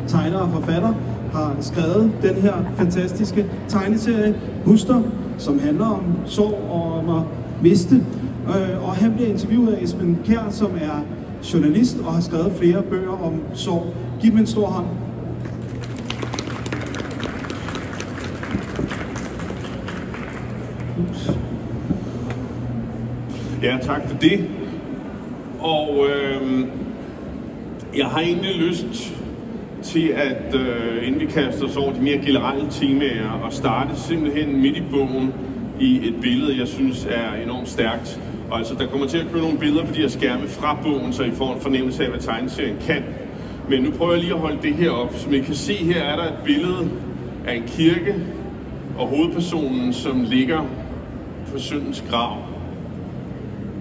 tegner og forfatter, har skrevet den her fantastiske tegneserie Buster, som handler om sorg og om at miste. Og han bliver interviewet af Esben Kjær, som er journalist og har skrevet flere bøger om sorg. Giv dem en stor hånd. Ja, tak for det. Og jeg har egentlig lyst til at, inden vi kaster os over de mere generelle temaer, og starte simpelthen midt i bogen i et billede, jeg synes er enormt stærkt. Og altså, der kommer til at køre nogle billeder på de her skærme fra bogen, så I får en fornemmelse af, hvad tegneserien kan. Men nu prøver jeg lige at holde det her op. Som I kan se, her er der et billede af en kirke, og hovedpersonen, som ligger på søndens grav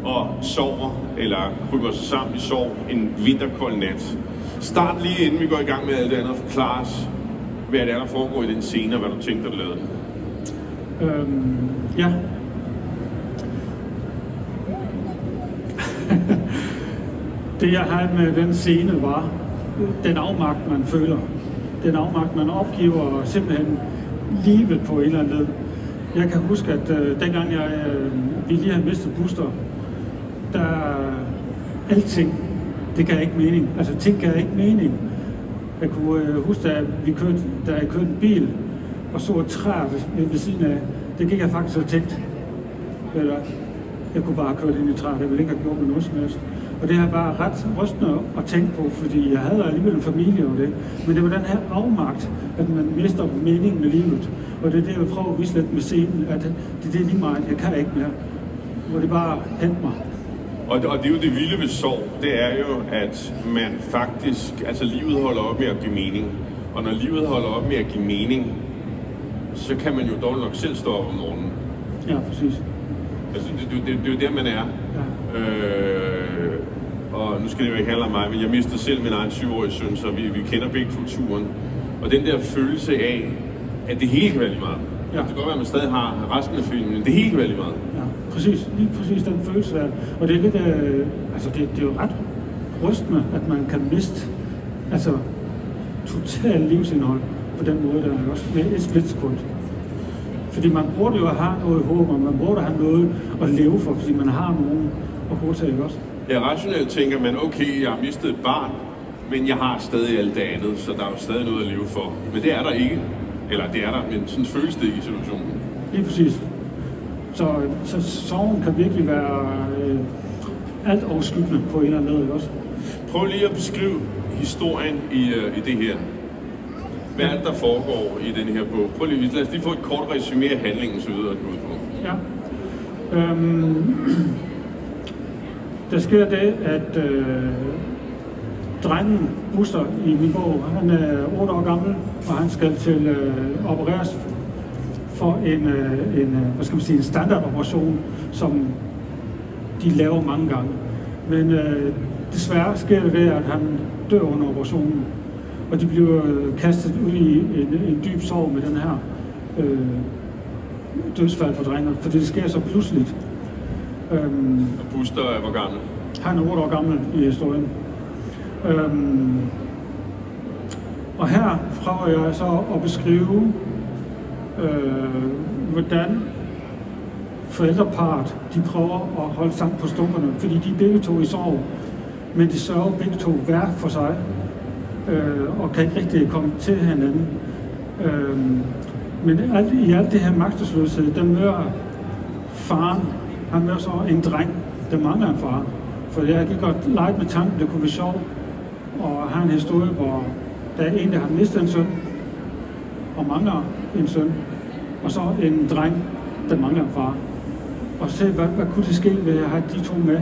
og sover, eller kryber sig sammen i sorg en vinterkold nat. Start lige inden vi går i gang med alt det andet og forklare os, hvad det er, der foregår i den scene, og hvad du tænkte, du lavede. Ja. Det jeg havde med den scene var den afmagt, man føler. Den afmagt, man opgiver simpelthen livet på en eller anden led. Jeg kan huske, at dengang vi lige havde mistet Buster, der alting, det gav ikke mening. Altså ting gav ikke mening. Jeg kunne huske, da jeg kørte en bil og så et træ ved siden af, det gik jeg faktisk og tænkte, jeg kunne bare køre ind i træet, jeg ville ikke have gjort med noget som helst. Og det har bare ret rystende at tænke på, fordi jeg havde alligevel en familie og det. Men det var den her afmagt, at man mister meningen med livet. Og det er det, jeg prøver at vise lidt med scenen, at det er lige meget, jeg kan ikke mere. Hvor det bare hente mig. Og det er jo det vilde ved sorg, det er jo, at man faktisk, altså livet holder op med at give mening. Og når livet holder op med at give mening, så kan man jo dog nok selv stå op om morgenen. Ja, præcis. Altså, det er jo der, man er. Ja. Og nu skal det jo ikke handle om mig, men jeg mistede selv min egen 7-årige søn, så vi kender begge kulturen. Og den der følelse af, at det hele kan være lige meget. Ja. Det kan godt være, at man stadig har resten af filmen, men det hele kan være lige meget. Ja, præcis. Lige præcis den følelse der. Og det er lidt, altså det er jo ret rystende, at man kan miste, altså totalt livsindhold på den måde, der er også med et splitsekund. Fordi man burde jo have noget håb, og man burde have noget at leve for, fordi man har nogen at godtage også. Ja, rationelt tænker man, okay, jeg har mistet et barn, men jeg har stadig alt det andet, så der er jo stadig noget at leve for. Men det er der ikke. Eller det er der, men sådan føles det ikke i situationen. Lige præcis. Så sorgen kan virkelig være alt overskyggende på en eller anden måde også. Prøv lige at beskrive historien i det her. Hvad er det, der foregår i den her bog? Prøv lige, lad os lige få et kort resumé af handlingen, så videre at gå ud på. Ja. Der sker det, at drengen Buster i min bog, han er 8 år gammel, og han skal til opereres for en standardoperation, som de laver mange gange. Men desværre sker det, at han dør under operationen, og de bliver kastet ud i en dyb sorg med den her dødsfald for drengen, for det sker så pludseligt. Og Buster er hvor gammel? Han er 8 år gammel i historien. Og her prøver jeg så at beskrive, hvordan forældreparret, de prøver at holde sammen på stumperne, fordi de er begge to i sorg, men de sørger begge to hver for sig, og kan ikke rigtig komme til hinanden. Men i alt det her magtesløshed, der møder faren, han møder så en dreng, der mangler en far. For jeg kan godt lege med tanken, det kunne være sjovt, og have en historie, hvor der er en, der har mistet en søn, og mangler en søn, og så en dreng, der mangler en far. Og se, hvad kunne det ske ved at have de to med?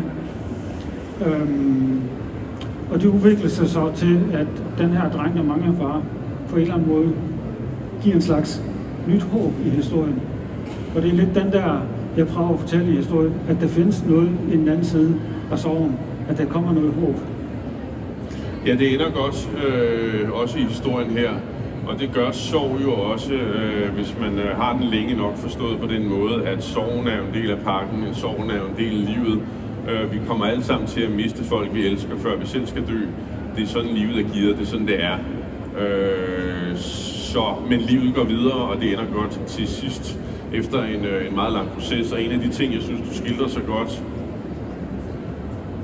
Og det udvikler sig så til, at den her dreng, der mangler en far, på en eller anden måde giver en slags nyt håb i historien. Og det er lidt den der, jeg prøver at fortælle i historien, at der findes noget i den anden side af sorgen, at der kommer noget håb. Ja, det ender godt også i historien her, og det gør sorg jo også, hvis man har den længe nok forstået på den måde, at sorgen er en del af pakken, men sorgen er en del af livet. Vi kommer alle sammen til at miste folk, vi elsker, før vi selv skal dø. Det er sådan livet er givet, det er sådan det er. Men livet går videre, og det ender godt til sidst, efter en meget lang proces. Og en af de ting, jeg synes, du skildrer så godt,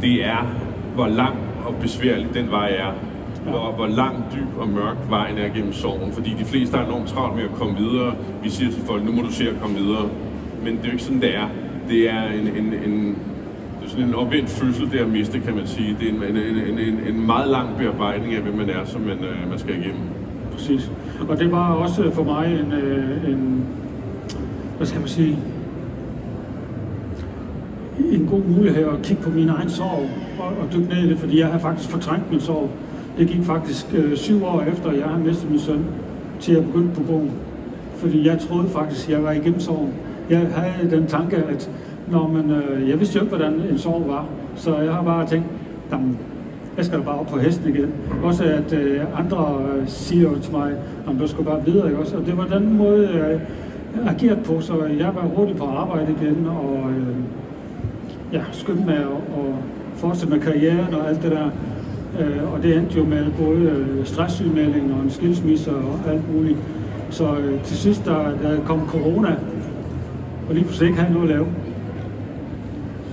det er, hvor lang og besværlig den vej er. Hvor lang, dyb og mørk vejen er gennem sorgen. Fordi de fleste har enormt travlt med at komme videre. Vi siger til folk, nu må du se at komme videre. Men det er jo ikke sådan, det er. Det er sådan en omvendt fødsel, det at miste, kan man sige. Det er en meget lang bearbejdning af, hvem man er, som man skal igennem. Præcis. Og det var også for mig hvad skal man sige, en god mulighed at kigge på min egen sorg og dykke ned i det, fordi jeg har faktisk fortrængt min sorg. Det gik faktisk 7 år efter, jeg har mistet min søn, til at begynde på bogen. Fordi jeg troede faktisk, at jeg var igennem sorgen. Jeg havde den tanke, at jeg vidste jo ikke, hvordan en sorg var, så jeg har bare tænkt, jeg skal da bare op på hesten igen. Også at andre siger til mig, at du skal bare videre, ikke også? Og det var den måde, jeg agerede på, så jeg var hurtigt på arbejde igen, og skyndte mig at fortsætte med karrieren og alt det der. Og det endte jo med både stresssygemelding og en skilsmisse og alt muligt. Så til sidst, der kom corona, og lige pludselig ikke havde noget at lave,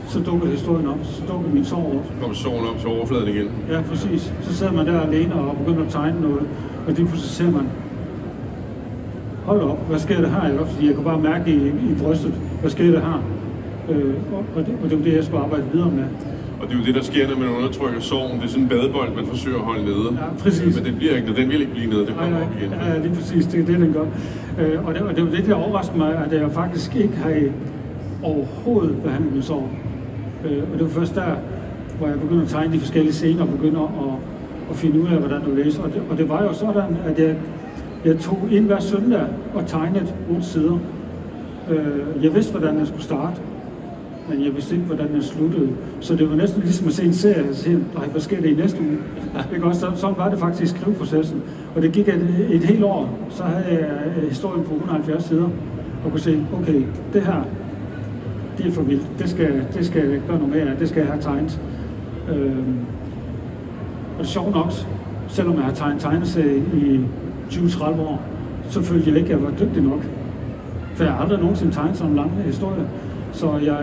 så dukkede historien op, så dukkede min sorg op. Kom sorgen op til overfladen igen? Ja, præcis. Så sidder man der alene og begynder at tegne noget, og lige pludselig ser man, hold op, hvad sker der her? Fordi jeg kunne bare mærke i brystet, hvad sker der her? Og det var det, jeg skulle arbejde videre med. Og det er jo det, der sker, når man undertrykker sorgen. Det er sådan en badebold, man forsøger at holde nede. Ja, præcis. Men den vil ikke blive nede, det kommer op igen. Ja, lige præcis. Det er det, den gør. Og det var det, der overraskede mig, at jeg faktisk ikke har overhovedet behandlet min sorg. Og det var først der, hvor jeg begyndte at tegne de forskellige scener og begynder at finde ud af, hvordan du læser. Og det var jo sådan, at jeg tog ind hver søndag og tegnede 8 sider. Jeg vidste, hvordan jeg skulle starte, men jeg vidste ikke, hvordan jeg sluttede. Så det var næsten ligesom at se en serie og sige, hvad sker det i næste uge? Ikke også? Sådan var det faktisk i skriveprocessen. Og det gik et helt år, så havde jeg historien på 170 sider, og kunne se, okay, det her, det er for vildt. Det skal jeg gøre noget mere af. Det skal jeg have tegnet. Og sjovt nok, selvom jeg har tegnet tegneserie i 20-30 år, så følte jeg ikke, at jeg var dygtig nok. For jeg har aldrig nogensinde tegnet sådan en lang historie. Så jeg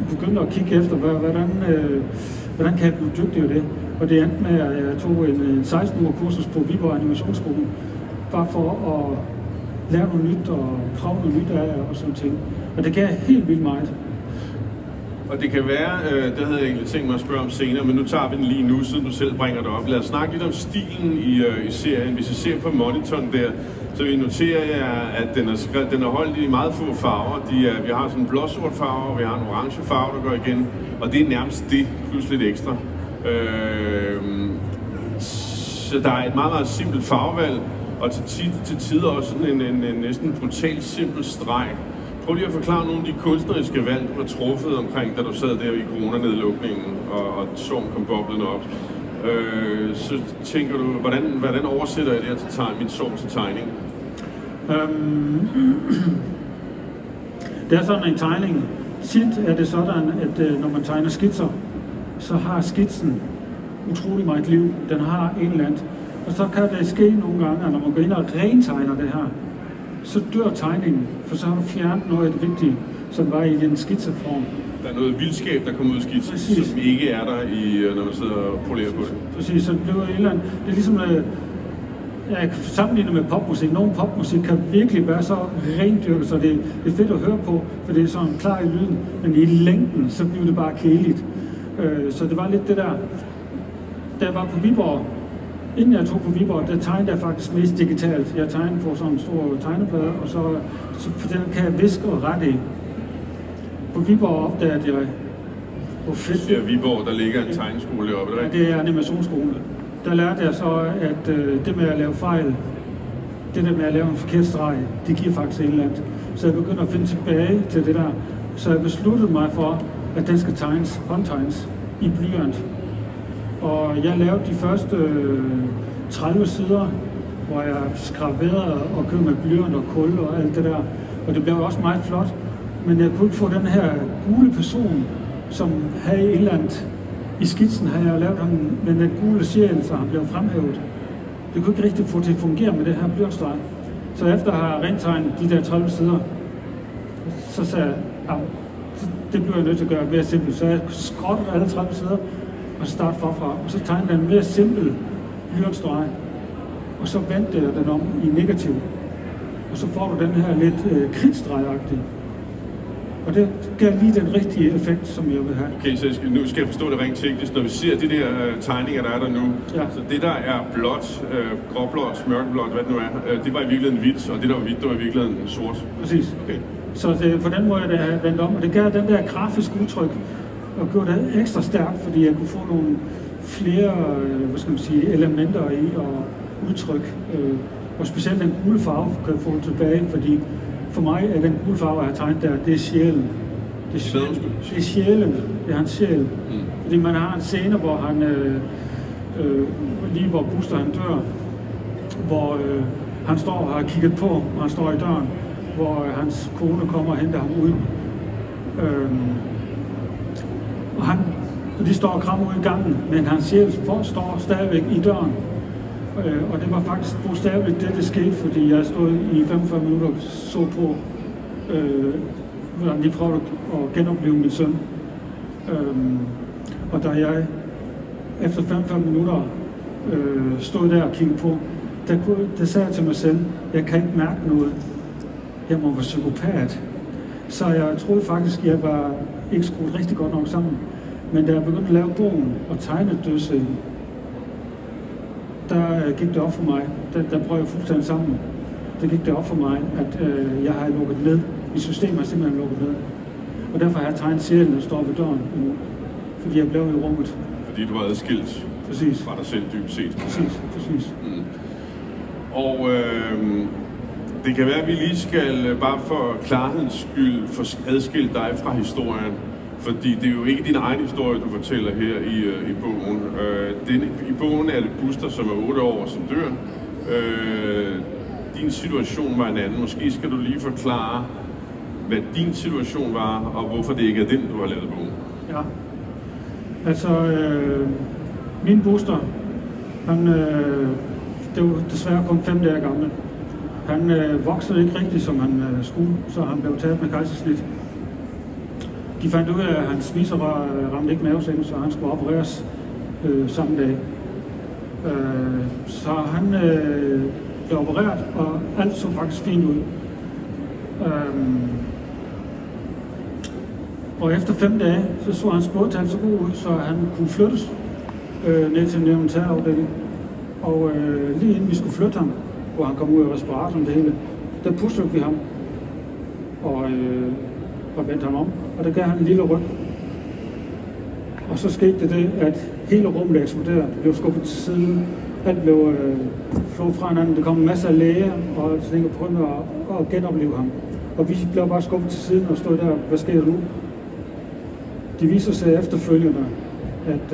begyndte at kigge efter, hvordan kan jeg blive dygtig af det. Og det endte med, at jeg tog en 16-uger kursus på Viborg Animationsskolen, bare for at lære noget nyt og prøve noget nyt af og sådan ting. Og det gav helt vildt meget. Og det kan være, det havde jeg egentlig tænkt mig at spørge om senere, men nu tager vi den lige nu, siden du selv bringer det op. Lad os snakke lidt om stilen i serien. Hvis I ser på monitoren der, så vi noterer jer, at den er holdt i meget få farver. Vi har sådan en blåsort farve, og vi har en orange farve, der går igen. Og det er nærmest det, plus lidt ekstra. Så der er et meget, meget simpelt farvevalg, og til tider også sådan en næsten brutalt simpel streg. Prøv lige at forklare nogle af de kunstneriske valg, du har truffet omkring, da du sad der i coronanedlukningen, og sorgen kom boblende op. Så tænker du, hvordan oversætter jeg det her til min sorg til tegning? Det er sådan en tegning. Tit er det sådan, at når man tegner skitser, så har skitsen utrolig meget liv. Den har en eller anden. Og så kan det ske nogle gange, at når man går ind og rentegner det her, så dør tegningen, for så har du fjernet noget af det vigtige, som var i den skitseform. Der er noget vildskab, der kommer ud af skitsen, som ikke er der, når man sidder og polerer på det. Præcis, så det bliver et eller andet. Det er ligesom, jeg kan sammenligne med popmusik. Nogle popmusik kan virkelig være så rendyrket, så det er fedt at høre på, for det er sådan klar i lyden, men i længden, så bliver det bare kedeligt. Så det var lidt det der, da jeg var på Viborg. Inden jeg tog på Viborg, der tegnede jeg faktisk mest digitalt. Jeg tegnede på sådan en stor tegneplade, og så for den kan jeg viske og rette i. På Viborg opdagede jeg, hvor fedt det er. Viborg, der ligger en tegneskole deroppe, ja, det er animationsskole. Der lærte jeg så, at det med at lave fejl, det der med at lave en forkert streg, det giver faktisk en eller andet. Så jeg begyndte at finde tilbage til det der. Så jeg besluttede mig for, at den skal tegnes, håndtegnes i blyant. Og jeg lavede de første 30 sider, hvor jeg skraverede og kørte med blyant og kul og alt det der. Og det blev også meget flot. Men jeg kunne ikke få den her gule person, som havde et eller andet. I skitsen havde jeg lavet ham med den gule sjæl, så han blev fremhævet. Det kunne ikke rigtig få til at fungere med det her blyantstreg. Så efter at have rentegnet de der 30 sider, så sagde jeg, ja, det bliver jeg nødt til at gøre mere simpelt. Så jeg skrottede alle 30 sider og startede forfra. Og så tegnede jeg en mere simpel blyantstreg. Og så vendte jeg den om i negativ. Og så får du den her lidt kridtstregagtige. Og det gav lige den rigtige effekt, som jeg vil have. Okay, så nu skal jeg forstå det rent teknisk. Når vi ser de der tegninger, der er der nu, ja. Så det der er blåt, gråblåt, mørkeblåt, hvad det nu er, det var i virkeligheden hvidt, og det der var hvidt, det var i virkeligheden sort. Præcis. Okay. Så det, på den måde det er vendt om, og det gav den der grafiske udtryk, og gjorde det ekstra stærkt, fordi jeg kunne få nogle flere, hvad skal man sige, elementer i og udtryk. Og specielt den gule farve kan jeg få tilbage, fordi for mig er den gule farve, jeg har tegnet der, det er sjælen. Det er sjælen, det er hans sjæl. Mm. Fordi man har en scene, hvor han, lige hvor Buster han dør, hvor han står og har kigget på, og han står i døren, hvor hans kone kommer og henter ham ud. Og de står og krammer ud i gangen, men hans sjæl står stadigvæk i døren. Og det var faktisk bogstaveligt det skete, fordi jeg stod i 45 minutter og så på, hvordan de prøvede at genopleve min søn. Og da jeg efter 45 minutter stod der og kiggede på, der sagde jeg til mig selv, jeg kan ikke mærke noget. Jeg må være psykopat. Så jeg troede faktisk, at jeg var ikke skruet rigtig godt nok sammen. Men da jeg begyndte at lave bogen og tegne dødscenen, der gik det op for mig, der brød jeg fuldstændig sammen. Der gik det op for mig, at jeg har lukket ned. Mit system har simpelthen lukket ned. Og derfor har jeg tegnet sjælen, der står ved døren nu. Fordi jeg blev i rummet. Fordi du var adskilt fra dig selv dybt set. Præcis. Mm. Og det kan være, at vi lige skal, bare for klarhedens skyld, adskille dig fra historien. Fordi det er jo ikke din egen historie, du fortæller her i bogen. I bogen er det Buster, som er 8 år, som dør. Din situation var en anden. Måske skal du lige forklare, hvad din situation var, og hvorfor det ikke er den, du har lavet bogen. Ja. Altså, min Buster, han det var desværre kun 5 dage gammel. Han voksede ikke rigtigt, som han skulle, så han blev taget med kejsersnit. De fandt ud af, at hans spiserør ramte ikke mavesækken, så han skulle opereres samme dag. Så han blev opereret, og alt så faktisk fint ud. Og efter 5 dage, så hans blodtal så god ud, så han kunne flyttes ned til en neonatafdeling. Og lige inden vi skulle flytte ham, hvor han kom ud af respiratoren det hele, der pustede vi ham og vendte ham om, og der gav han en lille ryg. Og så skete det, at hele rummet eksploderede. Det blev skubbet til siden. Alt blev flået fra hinanden. Der kom en masse af læger, og så tænkte jeg prøvede at genopleve ham. Og vi blev bare skubbet til siden og stod der, hvad sker der nu? De viser sig efterfølgende, at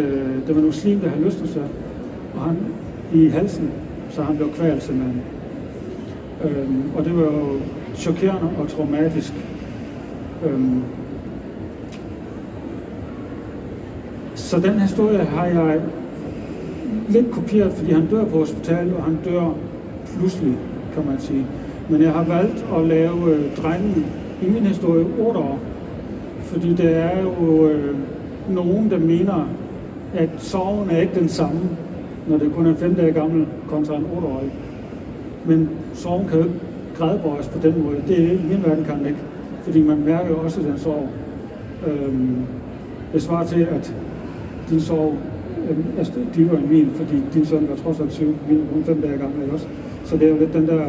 der var nogle slim, der havde løsnet sig, og han i halsen, så han blev kvalt simpelthen. Og det var jo chokerende og traumatisk. Så den historie har jeg lidt kopieret, fordi han dør på hospitalet, og han dør pludselig, kan man sige. Men jeg har valgt at lave drengen i min historie 8 år, fordi der er jo nogen, der mener, at sorgen er ikke den samme, når det kun er 5 dage gammel kontra en 8-årig. Men sorgen kan jo ikke gradbøjes på den måde. Det er i min verden kan den ikke, fordi man mærker jo også den sorg. Det svarer til, at din sorg er dybere end min, fordi din søn var trods alt 7, min var 5 dage gammel også. Så det er jo lidt den der,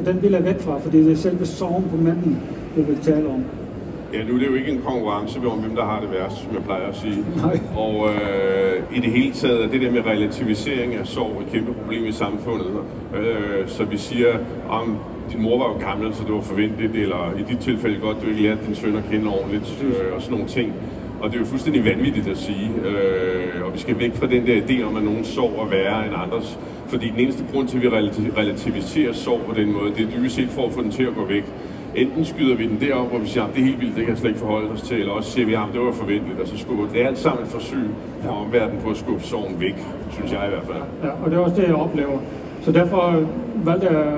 den vil jeg væk fra, fordi det er selve sorgen på manden, det vil tale om. Ja, nu er det jo ikke en konkurrence om, hvem der har det værst, som jeg plejer at sige. Nej. Og i det hele taget er det der med relativisering af sorg et kæmpe problem i samfundet. Så vi siger, om din mor var jo gammel, så det var forventeligt, eller i dit tilfælde godt, du ikke lærte din søn at kende ordentligt, og sådan nogle ting. Og det er jo fuldstændig vanvittigt at sige. Og vi skal væk fra den der idé om, at nogen sorg er værre end andres. Fordi den eneste grund til, at vi relativiserer sorg på den måde, det er dybest set for at få den til at gå væk. enten skyder vi den derop, hvor vi siger, det er helt vildt, det kan jeg slet ikke forholde os til, eller også siger vi, at det var forventeligt, og så skubber det er alt sammen et forsøg fra omverdenen på at skubbe sorgen væk, synes jeg i hvert fald. Ja, og det er også det, jeg oplever. Så derfor valgte jeg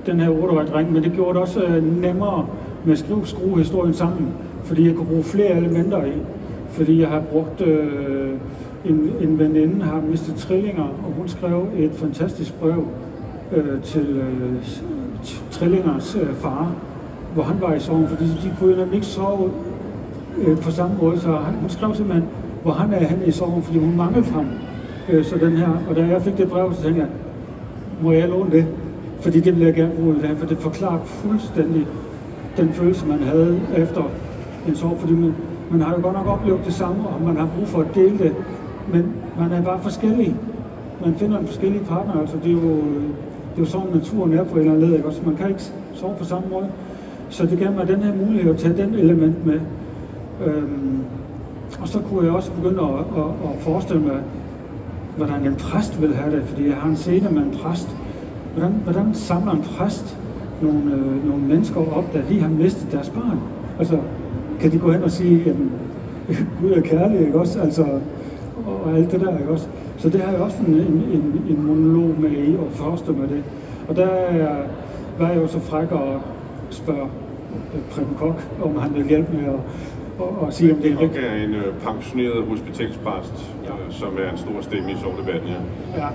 den her 8-årige dreng, men det gjorde det også nemmere med at skrue historien sammen, fordi jeg kunne bruge flere elementer i. Fordi jeg har brugt en veninde, har mistet trillinger, og hun skrev et fantastisk brev til trillingers far, hvor han var i sorgen, fordi de kunne nemlig ikke sove på samme måde, så hun skrev simpelthen, hvor han er henne i sorgen, fordi hun manglede ham. Så den her, og da jeg fik det brev, så tænkte jeg, må jeg låne det? Fordi det ville jeg gerne bruge i det her, for det forklarer fuldstændig den følelse, man havde efter en sorg, fordi man har jo godt nok oplevet det samme, og man har brug for at dele det, men man er bare forskellig. Man finder en forskellig partner, altså det er jo sådan, naturen er på en eller anden led, ikke? Også man kan ikke sove på samme måde. Så det gav mig den her mulighed at tage den element med. Og så kunne jeg også begynde at forestille mig, hvordan en præst vil have det, fordi jeg har en scene med en præst. Hvordan samler en præst nogle mennesker op, der lige har mistet deres barn? Altså, kan de gå hen og sige, at Gud er kærlig, ikke også? Altså, og alt det der, ikke også? Så det har jeg også en monolog med i at forestille mig det. Og der var jeg jo så fræk at spørge Preben Koch, om han vil hjælpe med at sige, om det er rigtigt. Koch er en pensioneret hospitalspræst, som er en stor stemme i sorgdebatten, ja.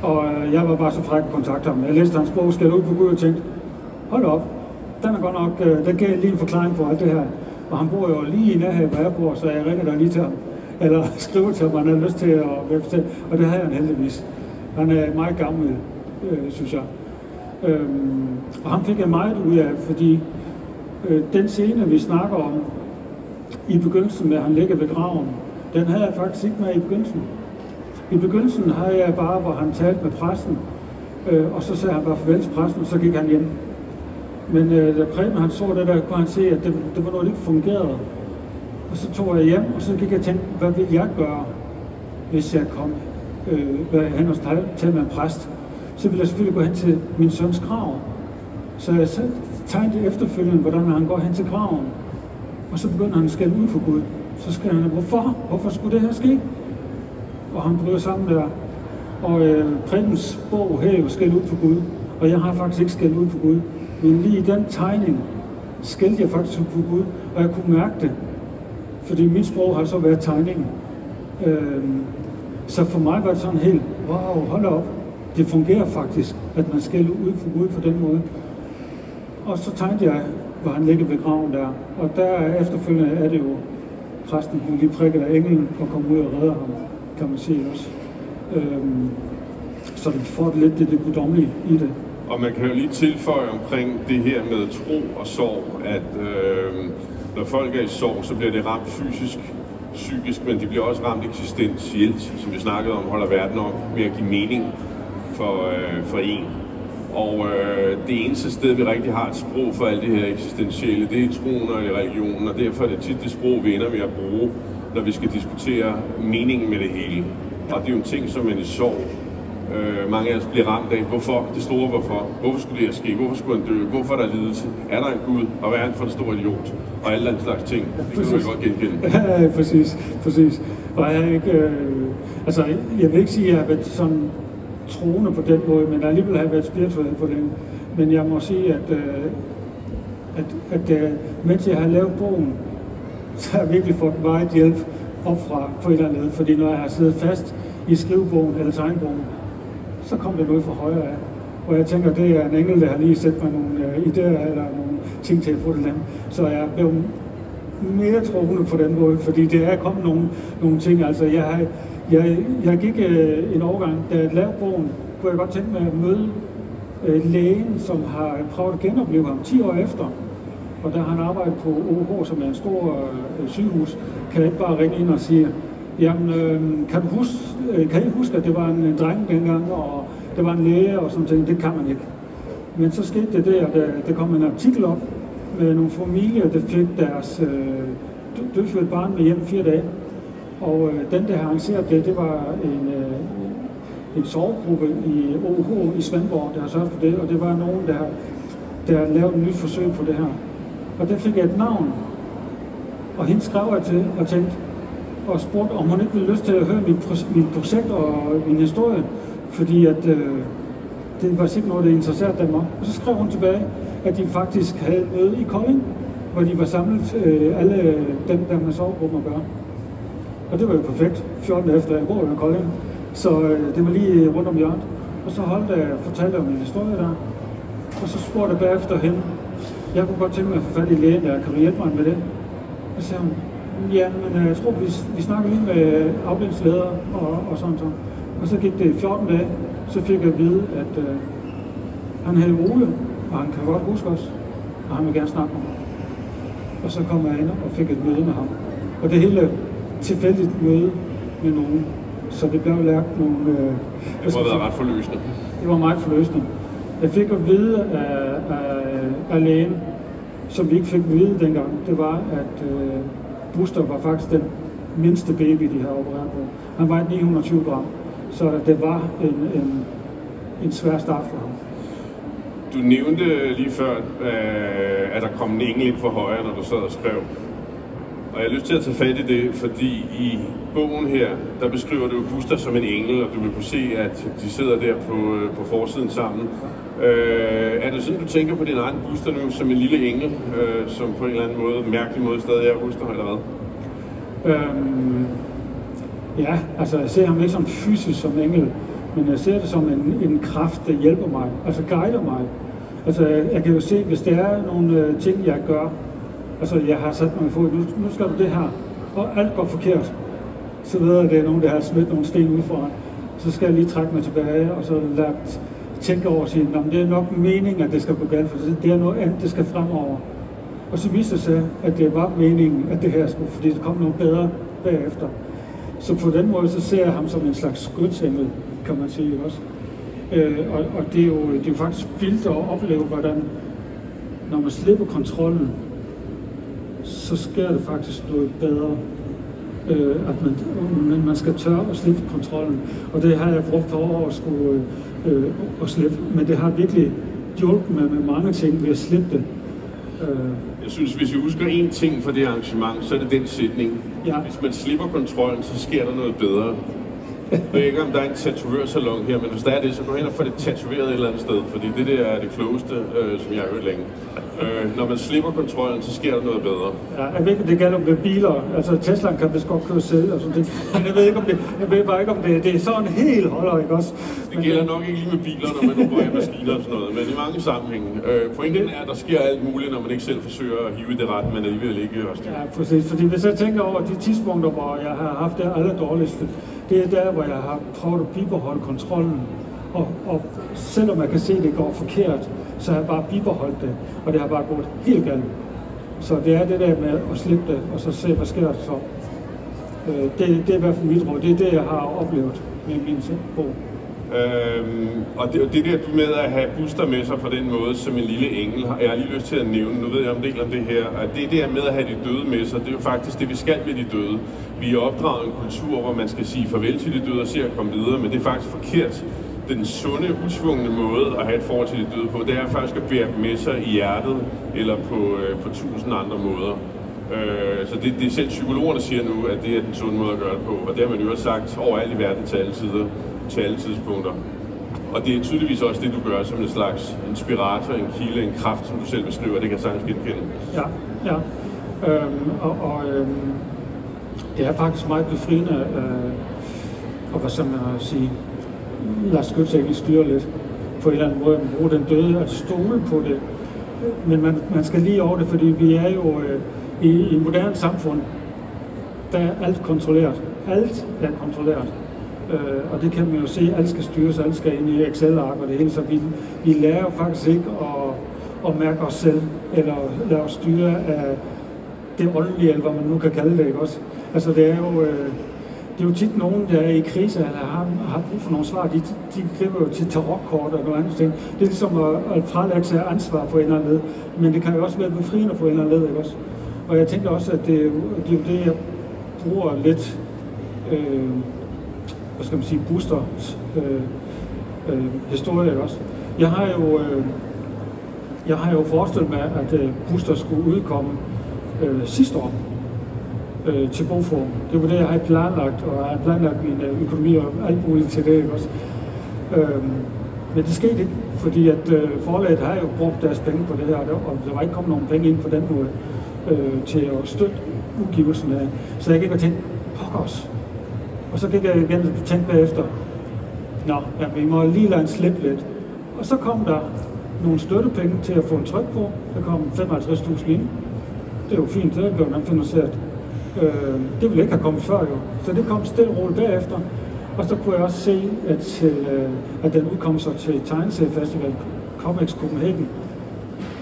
Og jeg var bare så fræk at kontakte ham. Jeg læste hans bog, Skæld ud på Gud, og tænkte, hold op, den er godt nok, den gav lige en forklaring på alt det her. Og han bor jo lige i nærheden, hvor jeg bor, så jeg ringer der lige til ham. Eller skriver til ham, han har lyst til at webstille. Og det havde han heldigvis. Han er meget gammel, synes jeg. Og ham fik jeg meget ud af, fordi den scene, vi snakker om i begyndelsen med, at han ligger ved graven, den havde jeg faktisk ikke med i begyndelsen. I begyndelsen havde jeg bare, hvor han talte med præsten, og så sagde han bare farvel til præsten, og så gik han hjem. Men da Preben han så det der, kunne han se, at det var noget, der ikke fungerede. Og så tog jeg hjem, og så gik jeg og tænkte, hvad vil jeg gøre, hvis jeg kom hen og talte med en præst? Så ville jeg selvfølgelig gå hen til min søns grav. Så jeg tegnede efterfølgende, hvordan han går hen til graven. Og så begynder han at skælde ud for Gud. Så skælder han, hvorfor skulle det her ske? Og han bryder sammen der. Og Prebens bog her er jo skældt ud for Gud. Og jeg har faktisk ikke skældt ud for Gud. Men lige i den tegning skældte jeg faktisk ud for Gud. Og jeg kunne mærke det. Fordi mit sprog har så været tegningen. Så for mig var det sådan helt, wow, hold op. Det fungerer faktisk, at man skælder ud for Gud på den måde. Og så tegnede jeg, hvor han ligger ved graven der. Og der efterfølgende er det jo, præsten blev lige prikket af englen og kom ud og redder ham, kan man sige også. Så det får lidt det guddommelige i det. Og man kan jo lige tilføje omkring det her med tro og sorg, at når folk er i sorg, så bliver det ramt fysisk, psykisk, men de bliver også ramt eksistentielt, som vi snakkede om, holder verden op med at give mening for en. Og det eneste sted, vi rigtig har et sprog for alt det her eksistentielle, det er i troen og i religionen, og derfor er det tit det sprog, vi ender med at bruge, når vi skal diskutere meningen med det hele. Og det er jo en ting, som man i sorg, mange af os bliver ramt af. Hvorfor? Det store hvorfor. Hvorfor skulle det her ske? Hvorfor skulle han dø? Hvorfor er der lidelse? Er der en Gud? Og hvad er han for en stor idiot? Og alle den slags ting. Det kan du godt genkende. Ja, præcis. Og jeg ikke, jeg vil ikke sige, at jeg har været sådan troende på den måde, men alligevel har jeg været spirituel på den. Men jeg må sige, at mens jeg har lavet bogen, så har jeg virkelig fået meget hjælp opfra på et eller andet. Fordi når jeg har siddet fast i skrivebogen eller tegnebogen, så kom det noget fra højre af. Og jeg tænker, det er en engel, der har lige sat mig nogle idéer eller nogle ting til at få det land. Så jeg blev mere troende på den måde, fordi det er kommet nogle ting. Altså, jeg gik en overgang, da jeg lavede bogen, kunne jeg godt tænke mig at møde lægen, som har prøvet at genopleve ham 10 år efter. Og der har han arbejdet på OH, som er en stor sygehus, kan jeg ikke bare ringe ind og sige, jamen, kan I huske, at det var en dreng dengang, og det var en læge og sådan ting? Det kan man ikke. Men så skete det der, der kom en artikel op med nogle familier, der fik deres dødfødte barn med hjem 4 dage. Og den, der har arrangeret det var en sovegruppe i OH i Svendborg, der har sørget for det, og det var nogen, der der lavede et nyt forsøg på det her. Og der fik jeg et navn, og hende skrev jeg til og tænkte, og spurgte, om hun ikke ville lyst til at høre mit projekt og min historie, fordi at det var sikkert noget, der interesserede dem. Og så skrev hun tilbage, at de faktisk havde et møde i Kolding, hvor de var samlet alle dem, der med sovegruppen at gøre. Og det var jo perfekt, 14 efter jeg bor i Kolding, så det var lige rundt om hjørnet. Og så fortalte jeg om min historie der, og så spurgte jeg bagefter hende, jeg kunne godt tænke mig at få fat i lægen, kan du hjælpe mig med det? Og så sagde hun, ja, men jeg tror, vi snakker lige med afdelingsleder og sådan. Og så gik det 14 dage, så fik jeg at vide, at han havde Ole, og han kan godt huske os, og han vil gerne snakke med mig. Og så kom jeg ind og fik et møde med ham. Og det hele tilfældigt møde med nogen, så det blev lært nogle... det må have været ret forløsende. Det var meget forløsende. Jeg fik at vide af lægen, som vi ikke fik at vide dengang, det var, at Buster var faktisk den mindste baby, de havde opereret på. Han var 920 gram, så det var en svær start for ham. Du nævnte lige før, at der kom en engel ind for højre, når du sad og skrev. Og jeg har lyst til at tage fat i det, fordi i bogen her, der beskriver du Buster som en engel, og du vil kunne se, at de sidder der på forsiden sammen. Er det sådan, du tænker på din egen Buster nu som en lille engel, som på en eller anden måde, mærkelig måde stadig er Buster, eller hvad? Ja, altså jeg ser ham ikke som fysisk som engel, men jeg ser det som en kraft, der hjælper mig, altså guider mig. Altså jeg kan jo se, hvis der er nogle ting, jeg gør, altså jeg har sat mig for, nu skal du det her, og alt går forkert, så ved jeg, at det er nogen, der har smidt nogle sten ud foran. Så skal jeg lige trække mig tilbage, og så tænke over og sige, at det er nok meningen, at det skal gå galt, for det er noget andet, det skal fremover. Og så viste det sig, at det var meningen, at det her skulle, fordi det kom noget bedre bagefter. Så på den måde, så ser jeg ham som en slags skytsengel, kan man sige også. Og det er jo faktisk vildt at opleve, hvordan, når man slipper kontrollen, så sker det faktisk noget bedre. At man skal tørre at slippe kontrollen. Og det har jeg brugt for år at skulle at slippe. Men det har virkelig hjulpet med mange ting ved at slippe det. Jeg synes, hvis vi husker én ting fra det arrangement, så er det den sætning. Ja. Hvis man slipper kontrollen, så sker der noget bedre. Jeg ved ikke, om der er en tatovørsalon her, men hvis der er det, så gå hen og få det tatoveret et eller andet sted, fordi det der er det klogeste, som jeg har hørt længe. Når man slipper kontrollen, så sker der noget bedre. Ja, jeg ved ikke, det gælder med biler. Altså Teslaen kan vist godt køre selv og sådan det. Men jeg ved bare ikke, om det er sådan helt holder, ikke også? Det gælder nok ikke lige med biler, når man opererer maskiner og sådan noget, men i mange sammenhænge. Pointen er, at der sker alt muligt, når man ikke selv forsøger at hive det ret, men alligevel ikke også. Ja, præcis. Fordi hvis jeg tænker over de tidspunkter, hvor jeg har haft det allerdårligst, det er der, hvor jeg har prøvet at bibeholde kontrollen. Og selvom jeg kan se, at det går forkert, så har jeg bare bibeholdt det, og det har bare gået helt galt. Så det er det der med at slippe det, og så se, hvad sker der så. Det er i hvert fald mit råd. Det er det, jeg har oplevet med min bog. Og det der med at have Buster med sig på den måde som en lille engel, jeg har lige lyst til at nævne, nu ved jeg om del om det her, at det der med at have de døde med sig, det er jo faktisk det, vi skal med de døde. Vi er opdraget en kultur, hvor man skal sige farvel til de døde og se at komme videre, men det er faktisk forkert. Den sunde, usvungne måde at have et forhold til de døde på, det er faktisk at bære dem med sig i hjertet, eller på 1000 andre måder. Så det selv psykologerne siger nu, at det er den sunde måde at gøre det på, og det har man jo også sagt overalt i verden til alle tider, til alle tidspunkter. Og det er tydeligvis også det, du gør som en slags inspirator, en kilde, en kraft, som du selv beskriver, det kan jeg sagtens genkende. Ja. Det er faktisk meget befriende, og hvad skal man sige, lad skytsengel styre lidt på en eller anden måde, at bruge den døde, at stole på det. Men man skal lige over det, fordi vi er jo i et moderne samfund, der er alt kontrolleret. Alt er kontrolleret. Og det kan man jo se, alt skal styres, alt skal ind i Excel-ark og det hele, så vi lærer jo faktisk ikke at mærke os selv, eller lade os styre af det åndelige, eller hvad man nu kan kalde det, ikke også? Altså det er jo tit nogen, der er i krise, eller har brug for nogle svar, de griber jo til tarotkort og noget andet ting. Det er ligesom at fralægge sig ansvar på en eller anden led, men det kan jo også være befriende på en eller anden led, ikke også? Og jeg tænker også, at det er jo det, jeg bruger lidt, hvad skal man sige, Busters historie også. Jeg har jo Jeg har jo forestillet mig, at Buster skulle udkomme sidste år til bogform. Det var det, jeg havde planlagt, og jeg havde planlagt min økonomi og alt muligt til det, ikke også? Men det skete ikke, fordi at forlaget har jo brugt deres penge på det her, og der var ikke kommet nogen penge ind på den måde til at støtte udgivelsen af. Så jeg gik og tænkte, pokkers. Og så gik jeg igen og tænkte bagefter, vi må lige lade en slippe lidt. Og så kom der nogle støttepenge til at få en tryk på. Der kom 55.000 ind. Det er jo fint, det blev nemt finansieret. Det ville ikke have kommet før jo. Så det kom stille og roligt bagefter. Og så kunne jeg også se, at den udkom så til Tegneseriefestival Comics Copenhagen.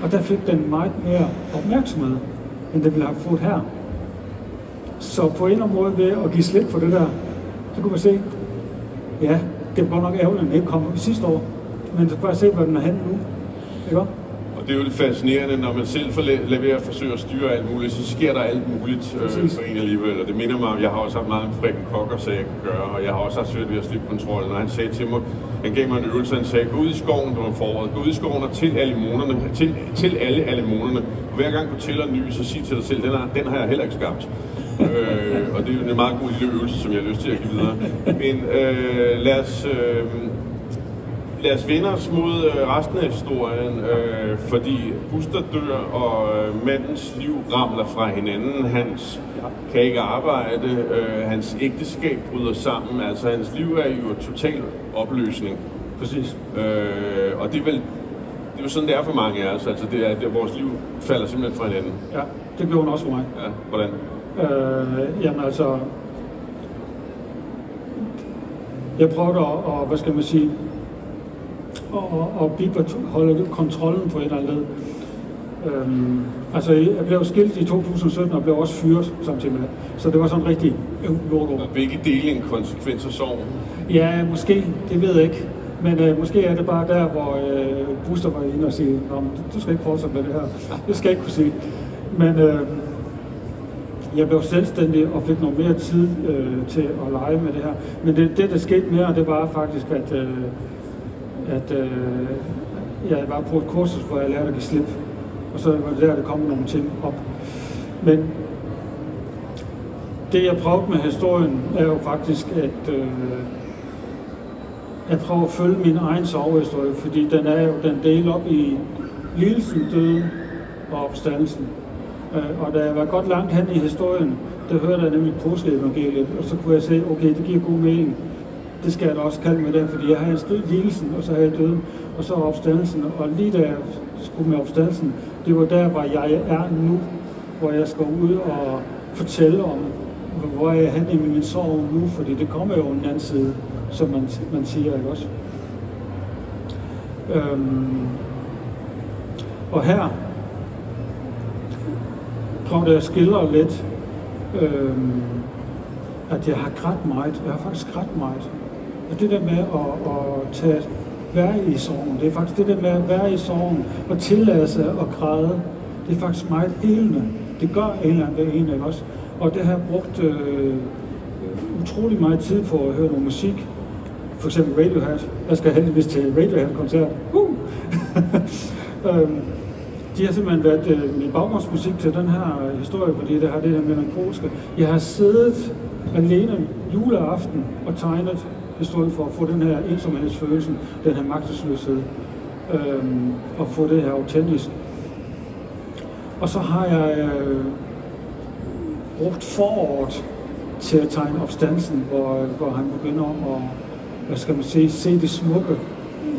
Og der fik den meget mere opmærksomhed, end det ville have fået her. Så på en eller anden måde ved at give slip for det der, så kunne man se, ja, det var godt nok ærgerligt, at den ikke kom sidste år. Men så bare se, hvad den er henne nu. Ikke? Og det er jo lidt fascinerende, når man selv får leveret at forsøge at styre alt muligt, så sker der alt muligt for en alligevel. Og det minder mig om, jeg har også haft meget med Frederik Kokker, så jeg kan gøre, og jeg har også haft svært ved at slippe kontrollen. Og han sagde til mig, han gav mig en øvelse, han sagde, gå ud i skoven, det var foråret, gå ud i skoven og til alle anemonerne. Og hver gang du tæller en ny, så sig til dig selv, den har jeg heller ikke skabt. Og det er jo en meget god lille øvelse, som jeg har lyst til at give videre. Men lad os vende os mod resten af historien, fordi Buster dør, og mandens liv ramler fra hinanden. Hans kan ikke arbejde, hans ægteskab bryder sammen, altså hans liv er jo total opløsning. Præcis. Og det er jo sådan, det er for mange af os, altså det er, vores liv falder simpelthen fra hinanden. Ja, det gjorde hun også for mig. Ja, hvordan? Jamen altså, jeg prøvede at, hvad skal man sige, og holde kontrollen på et eller andet led. Altså, jeg blev skilt i 2017 og blev også fyret samtidig med det. Så det var sådan rigtig lort. Hvilke dele en konsekvens af sorgen? Ja, måske. Det ved jeg ikke. Men måske er det bare der, hvor Buster var inde og sige, du skal ikke fortsætte med det her. Det skal jeg ikke kunne sige. Men jeg blev selvstændig og fik noget mere tid til at lege med det her. Men det der skete mere, det var faktisk, at jeg var på et kursus, hvor jeg lærte at give slip. Og så var det der kom nogle ting op. Men det jeg prøvede med historien, er jo faktisk at prøve at følge min egen sorghistorie, fordi den er jo den del op i lidelsen, døden og opstandelsen. Og da jeg var godt langt hen i historien, der hørte jeg nemlig påskeevangeliet, og så kunne jeg se, okay, det giver god mening. Det skal jeg da også kalde med det, fordi jeg har lidelsen, og så har jeg døden, og så opstandelsen. Og lige da jeg skulle med opstandelsen, det var der, hvor jeg er nu, hvor jeg skal ud og fortælle om, hvor jeg er henne i min sorg nu, fordi det kommer jo en anden side, som man siger, ikke også? Og her prøvede jeg at skildre lidt, at jeg har grædt meget. Jeg har faktisk grædt meget. Og det der med at være i sorgen, det er faktisk det der med at være i sorgen og tillade sig at græde, det er faktisk meget helende. Det gør en eller anden ved en, ikke også? Og det har jeg brugt utrolig meget tid på at høre noget musik. For eksempel Radiohead. Jeg skal heldigvis til Radiohead-koncert. De har simpelthen været min baggrundsmusik til den her historie, fordi det har det her melankolske. Jeg har siddet alene juleaften og tegnet historien for at få den her ensomhedsfølelse, den her magtesløshed, og få det her autentisk. Og så har jeg brugt foråret til at tegne opstandelsen, hvor han begynder at, hvad skal man sige, se det smukke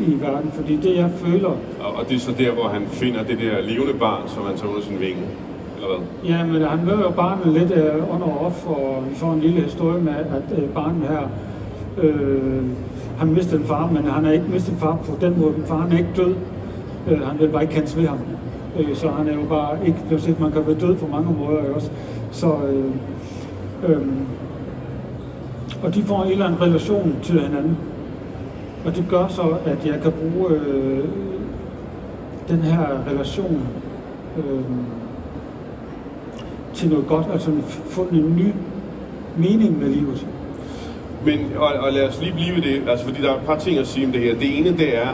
i verden, fordi det jeg føler... Og det er så der, hvor han finder det der levende barn, som han tager under sin vinge, eller hvad? Ja, men han møder jo barnet lidt on og off, og vi får en lille historie med, at barnet her han mistede en far, men han har ikke mistet en far på den måde. Faren er ikke død. Han vil bare ikke kendes ved ham. Så han er jo bare ikke blevet set, man kan være død på mange måder også. Så, og de får en eller anden relation til hinanden. Og det gør så, at jeg kan bruge den her relation til noget godt, altså få en ny mening med livet. Men, og lad os lige blive det, altså fordi der er et par ting at sige om det her. Det ene, det er,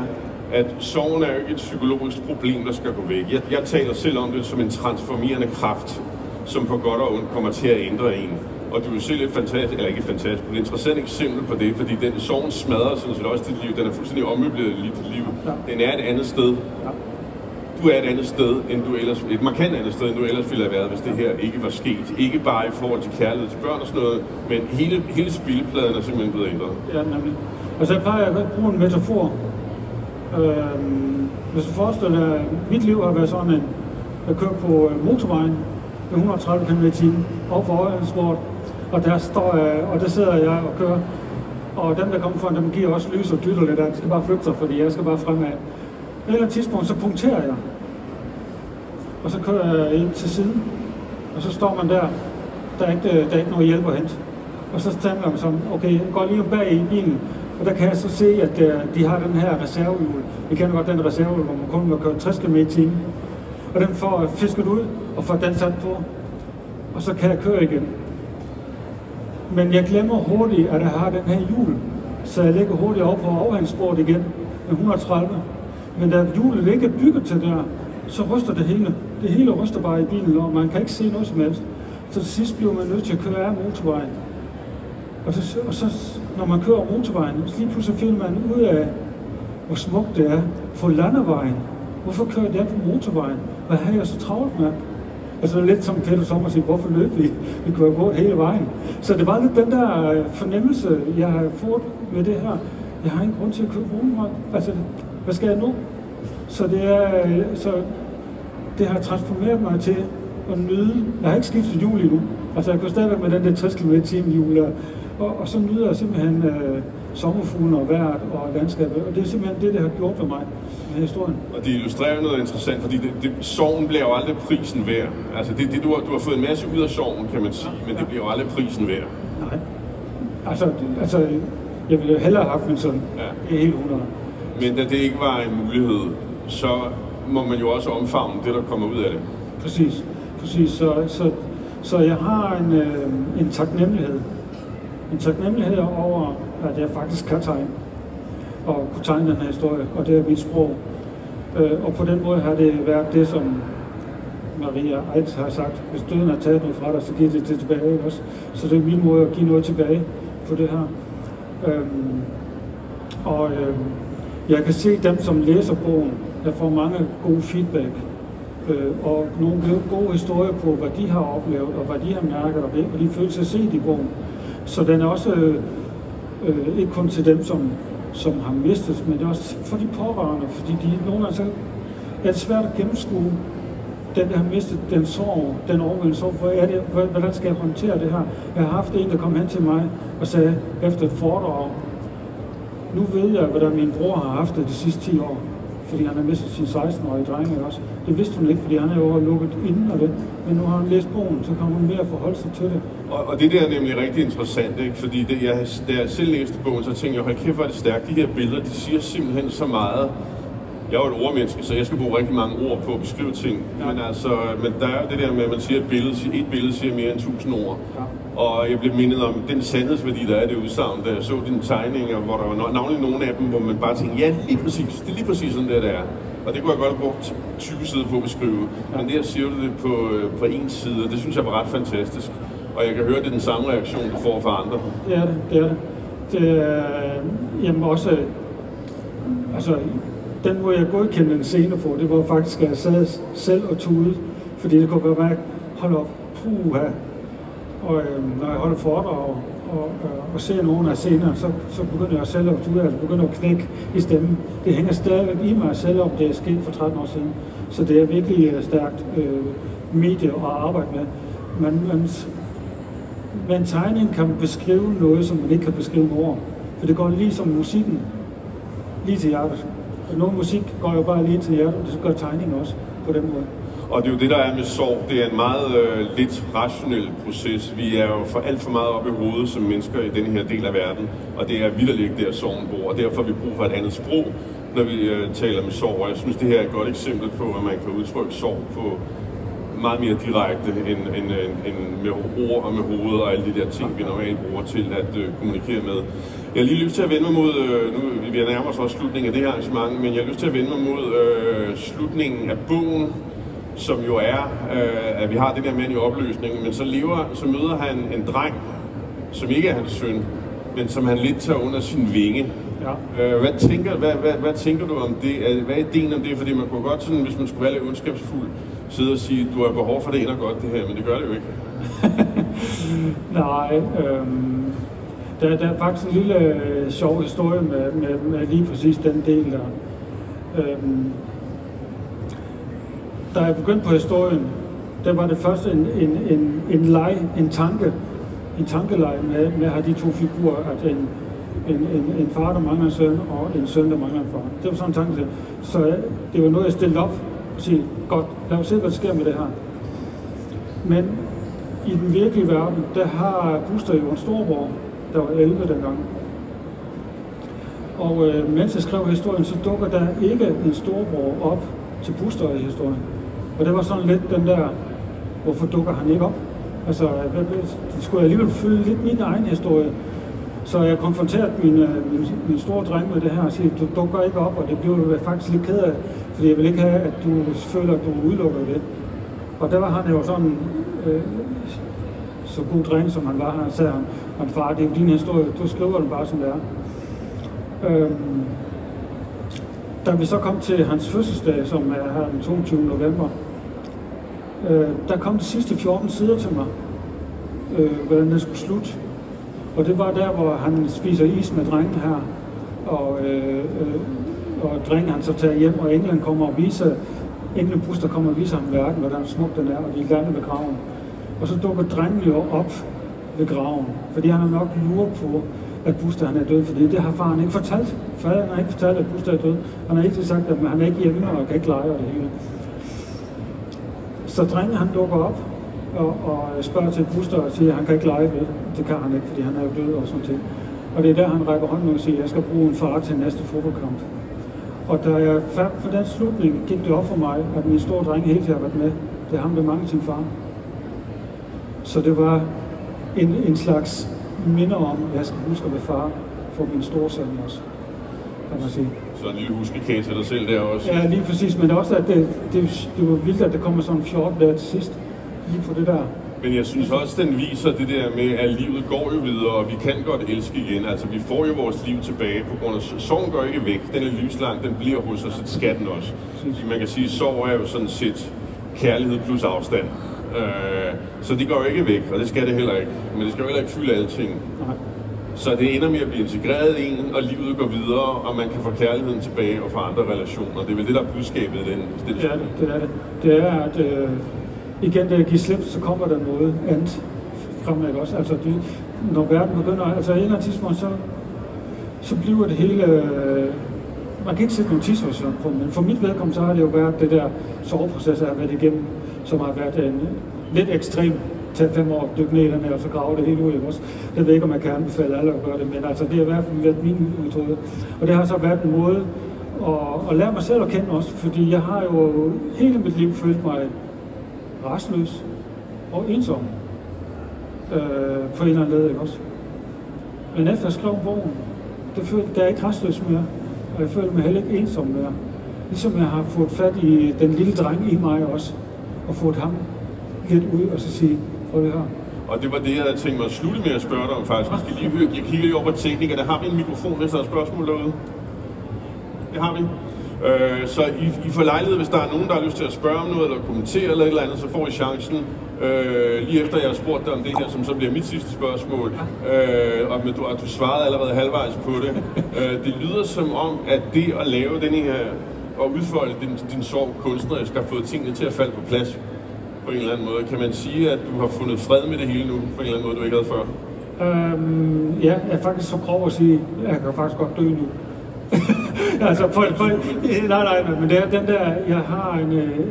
at sorgen er jo ikke et psykologisk problem, der skal gå væk. Jeg taler selv om det som en transformerende kraft, som på godt og ondt kommer til at ændre en. Og du er jo selv et fantastisk, eller ikke fantastisk, men et interessant eksempel på det, fordi den sorgen smadrer sådan set også dit liv. Den er fuldstændig ommøbleret i dit liv. Ja. Den er et andet sted. Ja. Du er et andet sted, end du ellers, et markant andet sted, end du ellers ville have været, hvis det her ikke var sket. Ikke bare i forhold til kærlighed til børn og sådan noget, men hele spillepladen er simpelthen blevet ændret. Ja, nemlig. Altså jeg plejer at bruge en metafor. Hvis du forestiller dig, at mit liv har været sådan en, jeg kører på motorvejen med 130 km/t op for Øjensborg, og der står jeg, og der sidder jeg og kører, og dem der kommer foran, dem giver også lys og dytter lidt, de skal bare flytte sig, fordi jeg skal bare fremad. På et eller andet tidspunkt, så punkterer jeg, og så kører jeg ind til siden, og så står man der er ikke noget hjælp at hente. Og så tænker man sådan, okay, jeg går lige bag i bilen, og der kan jeg så se, at de har den her reservehjul. Vi kender godt den reservehjul, hvor man kun må køre 60 km/t. Og den får fisket ud og får den sat på, og så kan jeg køre igen. Men jeg glemmer hurtigt, at jeg har den her hjul, så jeg ligger hurtigt over på overhandssporet igen med 130. Men da hjulet ikke er bygget til der, så ryster det hele. Det hele ryster bare i bilen, og man kan ikke se noget som helst. Så til sidst bliver man nødt til at køre af motorvejen. Og så når man kører motorvejen, så lige pludselig finder man ud af, hvor smukt det er for landevejen. Hvorfor kører jeg på motorvejen? Hvad har jeg så travlt med? Altså det er lidt som Peter Sommer siger, hvorfor løb vi? Vi kører gå hele vejen. Så det var lidt den der fornemmelse, jeg har fået med det her. Jeg har ingen grund til at købe motorvejen. Altså, hvad skal jeg nu? Så det har transformeret mig til at nyde. Jeg har ikke skiftet hjul endnu. Altså jeg går stadigvæk med den der 60 km/t hjul der. Og så nyder jeg simpelthen sommerfuglen og vejret og landskabet. Og det er simpelthen det har gjort for mig med historien. Og det illustrerer noget interessant, fordi sorgen bliver jo aldrig prisen værd. Altså du har fået en masse ud af sorgen, kan man sige, men det bliver jo aldrig prisen værd. Nej. Altså jeg ville hellere have haft min søn. Ja. Det er helt 100. Men da det ikke var en mulighed, så må man jo også omfavne det, der kommer ud af det. Præcis. Så jeg har en taknemmelighed. En taknemmelighed over, at jeg faktisk kan tegne. Og kunne tegne den her historie, og det er mit sprog. Og på den måde har det været det, som Maria Eid har sagt. Hvis døden har taget noget fra dig, så giver det tilbage også. Så det er min måde at give noget tilbage på det her. Jeg kan se dem, som læser bogen, der får mange gode feedback. Og nogle gode historier på, hvad de har oplevet, og hvad de har mærket, og de føler sig set i bogen. Så den er også ikke kun til dem, som har mistet, men det er også for de pårørende, fordi nogle gange så er det svært at gennemskue den, der har mistet, den sorg, den overvældende sorg. Hvordan skal jeg håndtere det her? Jeg har haft en, der kom hen til mig og sagde efter et foredrag, nu ved jeg, hvordan min bror har haft det de sidste 10 år, fordi han har mistet sin 16-årige drenge også. Det vidste hun ikke, fordi han er jo lukket inden af det. Men nu har hun læst bogen, så kan hun mere forholde sig til det. Og det der er nemlig rigtig interessant, ikke? Fordi da jeg selv læste bogen, så tænkte jeg, hold kæft, hvor er det stærkt. De her billeder, de siger simpelthen så meget. Jeg er jo et ordmenneske, så jeg skal bruge rigtig mange ord på at beskrive ting. Ja. Men der er jo det der med, at man siger, at et billede siger mere end 1000 ord. Ja. Og jeg blev mindet om den sandhedsværdi, der er det udsagn, da jeg så dine tegninger, hvor der var navnlig nogle af dem, hvor man bare tænkte, ja, lige præcis, det er lige præcis sådan der, det er. Og det kunne jeg godt have brugt 20 sider på at beskrive. Ja. Men der siger du det på en side, og det synes jeg var ret fantastisk. Og jeg kan høre, det er den samme reaktion, du får fra andre. Det er det. Det er jamen også, altså, den måde jeg godkendte en scene på, det var faktisk, at jeg sad selv og tude, fordi det kunne være, hold op, puha. Og når jeg holder foredrag og ser nogle af scenerne, så begynder jeg selv at tude, altså begynder at knække i stemmen. Det hænger stadigvæk i mig, selvom det er sket for 13 år siden. Så det er virkelig stærkt medie at arbejde med. Med en tegning kan man beskrive noget, som man ikke kan beskrive med ord. For det går lige som musikken, lige til hjertet. Noget musik går jo bare lige til hjertet, og det gør tegning også på den måde. Og det er jo det, der er med sorg. Det er en meget lidt rationel proces. Vi er jo for alt for meget oppe i hovedet som mennesker i denne her del af verden. Og det er vitterligt ikke der, sorgen bor. Og derfor har vi brug for et andet sprog, når vi taler med sorg. Og jeg synes, det her er et godt eksempel på, at man kan udtrykke sorg på meget mere direkte end med ord og med hovedet og alle de der ting, vi normalt bruger til at kommunikere med. Jeg har lige lyst til at vende mig mod, nu vi nærmer os også slutningen af det her arrangement, men jeg har lyst til at vende mig mod slutningen af bogen, som jo er, at vi har det der mand i opløsningen, men så møder han en dreng, som ikke er hans søn, men som han lidt tager under sin vinge. Ja. Hvad tænker du om det? Hvad er ideen om det? Fordi man kunne godt sådan, hvis man skulle være lidt ondskabsfuld, sidde og sige, du har behov for det ender godt det her, men det gør det jo ikke. Nej, der er faktisk en lille sjov historie med lige præcis den del der. Da jeg begyndte på historien, der var det først en leg, en tankeleg med at have de to figurer, at en far, der mangler en søn, og en søn, der mangler en far. Det var sådan en tanke. Så det var noget, jeg stillede op og sige, godt, lad os se, hvad der sker med det her. Men i den virkelige verden, der har Buster jo en storbror, der var 11 dengang. Og mens jeg skrev historien, så dukker der ikke en storbror op til Buster i historien. Og det var sådan lidt den der, hvorfor dukker han ikke op? Altså, det skulle jeg alligevel fylde lidt min egen historie. Så jeg konfronterede min store dreng med det her og siger, du dukker ikke op, og det blev jeg faktisk lidt ked af, fordi jeg vil ikke have, at du føler, at du udelukker det. Og der var han jo sådan, så god dreng som han var, han sagde han, far, det er jo din historie, du skriver den bare som det er. Da vi så kom til hans fødselsdag, som er her den 22. november, der kom de sidste 14 sider til mig, hvordan det skulle slutte. Og det var der, hvor han spiser is med drengen her, og drengen han så tager hjem, og England kommer og viser, England Buster kommer og viser ham verden, hvordan smuk den er, og de lander ved graven. Og så dukker drengen jo op ved graven, fordi han har nok luret på, at Buster han er død, fordi det har faren ikke fortalt. Faderen har ikke fortalt, at Buster er død. Han har ikke sagt, at han er ikke hjemme og kan ikke lege og det hele. Så drengen han dukker op og spørger til Buster og siger, at han kan ikke lege ved det. Det kan han ikke, fordi han er jo død og sådan ting. Og det er der, han rækker hånden og siger, at jeg skal bruge en far til næste fodboldkamp. Og da jeg fandt på den slutning, gik det op for mig, at min store dreng helt har været med. Det er ham, der mangler sin far. Så det var en slags minder om, at jeg skal huske at være far for min store søn også, kan man sige. Så en lille huskekage til dig selv der også? Ja, lige præcis, men også, at det var vildt, at der kommer sådan en 14 der til sidst, lige på det der. Men jeg synes også, den viser det der med, at livet går jo videre, og vi kan godt elske igen. Altså, vi får jo vores liv tilbage på grund af sorgen går ikke væk. Den er livslang, den bliver hos os, skatten også. Man kan sige, at sorg er jo sådan set kærlighed plus afstand. Så det går jo ikke væk, og det skal det heller ikke. Men det skal jo heller ikke fylde alting. Nej. Så det ender med at blive integreret i en, og livet går videre, og man kan få kærligheden tilbage og få andre relationer. Det er vel det, der er budskabet i den. Ja, det er det. Det er, at igen, da jeg giver slip, så kommer der noget andet fremad også. Altså, når verden begynder, altså en eller anden tidspunkt, så bliver det hele, man kan ikke sætte nogle tidsversioner på, men for mit vedkommende, så har det jo været det der soveproces, jeg har været igennem, som har været en lidt ekstrem. Tage 5 år, dykke ned i den her, og så grave det hele ud. Også. Jeg ved ikke, om jeg kan anbefale alle at gøre det, men altså, det har i hvert fald været min metode. Og det har så været en måde at lære mig selv at kende også, fordi jeg har jo hele mit liv følt mig rastløs og ensom. På en eller anden led, ikke også? Men efter jeg skrev bogen, der er ikke rastløs mere, og jeg føler mig heller ikke ensom mere. Ligesom jeg har fået fat i den lille dreng i mig også, og fået ham lidt ud og så sige, prøv det her. Og det var det, jeg havde tænkt mig at slutte med at spørge dig om faktisk. Vi skal lige høre, jeg kigger lige over på teknikerne. Har vi en mikrofon, hvis der er spørgsmål derude? Det har vi. Så I får lejlighed, hvis der er nogen, der har lyst til at spørge om noget, eller kommentere eller et eller andet, så får I chancen. Lige efter jeg har spurgt dig om det her, som så bliver mit sidste spørgsmål, og du svarede allerede halvvejs på det. Det lyder som om, at det at lave den her, og udfolde din sorg kunstnerisk, har fået tingene til at falde på plads. På en eller anden måde. Kan man sige, at du har fundet fred med det hele nu, på en eller anden måde, du ikke havde før? Ja, jeg er faktisk så grov at sige, at jeg kan faktisk godt dø nu. Altså, nej, men det er den der, jeg har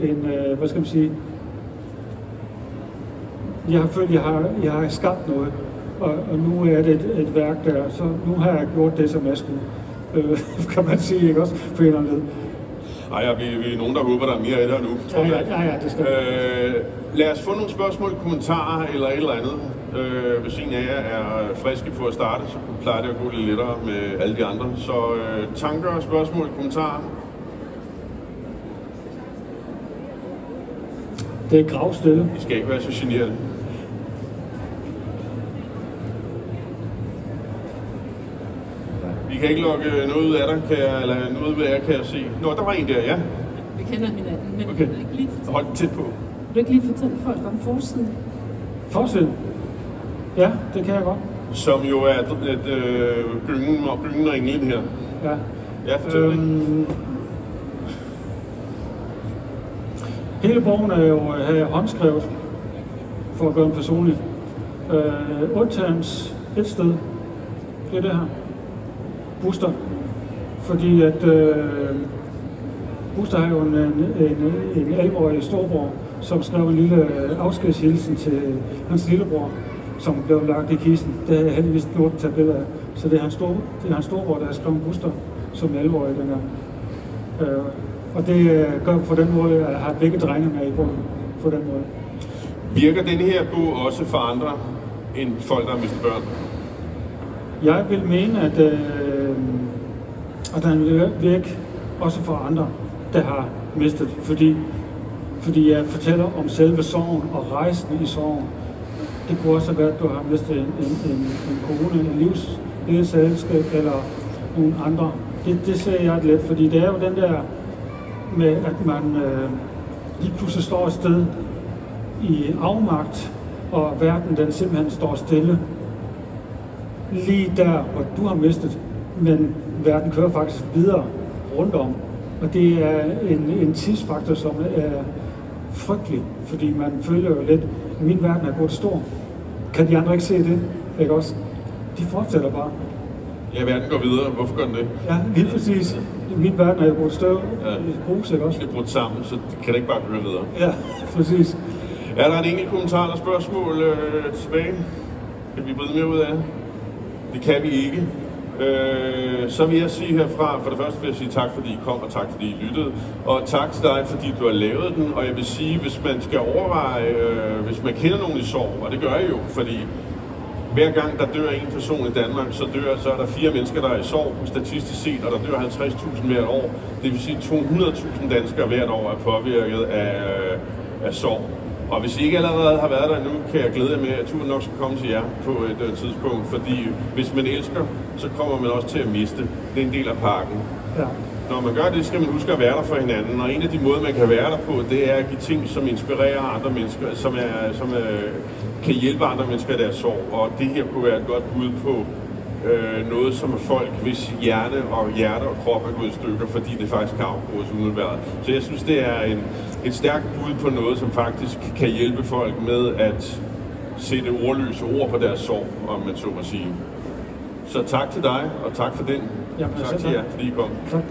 en hvad skal man sige, jeg har følt, jeg har skabt noget, og nu er det et værk der, så nu har jeg gjort det, som jeg skulle, kan man sige, ikke også, på en eller anden led. Ej, vi er nogen, der håber, der er mere af det nu. Ja, det skal lad os få nogle spørgsmål, kommentarer eller et eller andet. Hvis en af jer er friske på at starte, så plejer det at gå lidt lettere med alle de andre. Så tanker, spørgsmål, kommentarer? Det er gravstille. I skal ikke være så generet. Vi kan ikke lukke noget ud af dig, eller noget ud af jer, kan jeg se. Nå, der var en der, ja. Vi kender hinanden, men okay. Kan du ikke lige hold tæt på. Vil du ikke lige fortælle folk om forsiden? Forsiden? Ja, det kan jeg godt. Som jo er gyngen og englen her. Ja. Ja, fortæl det. Hele bogen er jo håndskrevet, for at gøre den personlig. Undtagens et sted, det er det her. Buster. Fordi at Buster har jo en 11-årig storbror, som skrev en lille afskedshilsen til hans lillebror, som blev lagt i kisten. Det har jeg heldigvis gjort at tage billeder af. Så det er hans storbror, der har skrevet Buster som 11-årig dengang. Og det gør på den måde, at jeg har begge drenge med i bogen på den måde. Virker denne her bog også for andre end folk, der har mistet børn? Jeg vil mene, at den vil virke også for andre, der har mistet. Fordi jeg fortæller om selve sorgen og rejsen i sorgen. Det kunne også være, at du har mistet en kone, en livsledsagelskab eller nogle andre. Det ser jeg let, fordi det er jo den der med, at man lige pludselig står et sted i afmagt, og verden den simpelthen står stille. Lige der, hvor du har mistet, men verden kører faktisk videre rundt om. Og det er en tidsfaktor, som er frygtelig, fordi man føler jo lidt, at min verden er gået stor. Kan de andre ikke se det? Ikke også? De fortsætter bare. Ja, verden går videre. Hvorfor gør den det? Ja, lige præcis. Min verden er jo gået støv. Ja. Grus, ikke også? Det er brudt sammen, så kan det ikke bare køre videre. Ja, præcis. Er der en enkelt kommentar eller spørgsmål tilbage? Kan vi vride mere ud af det? Det kan vi ikke. Så vil jeg sige herfra, for det første vil jeg sige tak, fordi I kom, og tak, fordi I lyttede. Og tak til dig, fordi du har lavet den. Og jeg vil sige, hvis man skal overveje, hvis man kender nogen i sorg, og det gør jeg jo, fordi hver gang der dør en person i Danmark, så er der 4 mennesker, der er i sorg, statistisk set, og der dør 50.000 hvert år. Det vil sige, 200.000 danskere hvert år er påvirket af sorg. Og hvis I ikke allerede har været der nu, kan jeg glæde jer med, at turen nok skal komme til jer på et tidspunkt. Fordi hvis man elsker, så kommer man også til at miste. Det er en del af pakken. Ja. Når man gør det, skal man huske at være der for hinanden. Og en af de måder, man kan være der på, det er at give ting, som inspirerer andre mennesker, som kan hjælpe andre mennesker i deres sorg. Og det her kunne være et godt bud på noget, som er folk, hvis hjerte og krop er gået i stykker, fordi det faktisk kan afbruges umiddelbart. Så jeg synes, det er et stærkt bud på noget, som faktisk kan hjælpe folk med at sætte ordløse ord på deres sorg, om man så må sige. Så tak til dig, og tak for den. Jamen, tak til jer, fordi I kom. Tak.